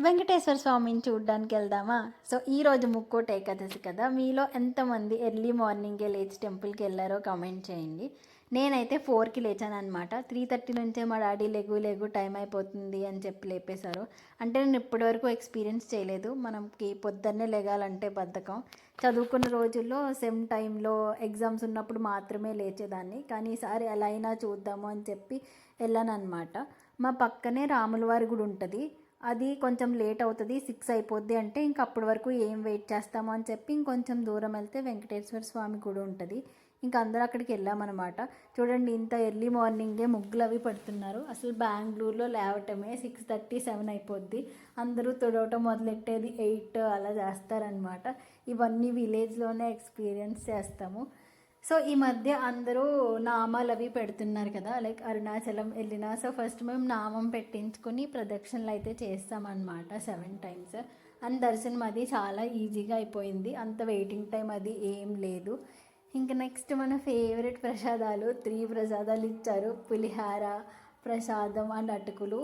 వెంకటేశ్వర స్వామిని చూడ్డానికి వెళ్దామా? సో ఈరోజు ముక్కోటి ఏకాదశి కదా, మీలో ఎంతమంది ఎర్లీ మార్నింగే లేచి టెంపుల్కి వెళ్ళారో కామెంట్ చేయండి. నేనైతే 4కి లేచాను అనమాట. 3:30 నుంచే మా డాడీ లెగు లెగు టైం అయిపోతుంది అని చెప్పి లేపేశారు. అంటే నేను ఇప్పటివరకు ఎక్స్పీరియన్స్ చేయలేదు. మనకి పొద్దున్నే లెగాలంటే బద్ధకం. చదువుకున్న రోజుల్లో సెమ్ టైంలో ఎగ్జామ్స్ ఉన్నప్పుడు మాత్రమే లేచేదాన్ని. కానీ ఈసారి ఎలా అయినా చూద్దాము అని చెప్పి వెళ్ళాను అనమాట. మా పక్కనే రాములవారి గుడి ఉంటుంది. అది కొంచెం లేట్ అవుతుంది, 6 అయిపోద్ది అంటే ఇంక అప్పటి వరకు ఏం వెయిట్ చేస్తామో అని చెప్పి ఇంకొంచెం దూరం వెళ్తే వెంకటేశ్వర స్వామి గుడి ఉంటుంది. ఇంక అందరూ అక్కడికి వెళ్ళామన్నమాట. చూడండి, ఇంత ఎర్లీ మార్నింగే ముగ్గులు అవి పడుతున్నారు. అసలు బెంగళూరులో లేవటమే 6:30, 7 అయిపోద్ది. అందరూ తుడవటం మొదలెట్టేది 8 అలా చేస్తారనమాట. ఇవన్నీ విలేజ్లోనే ఎక్స్పీరియన్స్ చేస్తాము. సో ఈ మధ్య అందరూ నామాలు అవి పెడుతున్నారు కదా, లైక్ అరుణాచలం వెళ్ళినా. సో ఫస్ట్ మేము నామం పెట్టించుకొని ప్రదక్షిణలు అయితే చేస్తామన్నమాట 7 టైమ్స్. అండ్ దర్శనం అది చాలా ఈజీగా అయిపోయింది. అంత వెయిటింగ్ టైం అది ఏం లేదు. ఇంకా నెక్స్ట్ మన ఫేవరెట్ ప్రసాదాలు 3 ప్రసాదాలు ఇచ్చారు: పులిహార, ప్రసాదం అండ్ అటుకులు.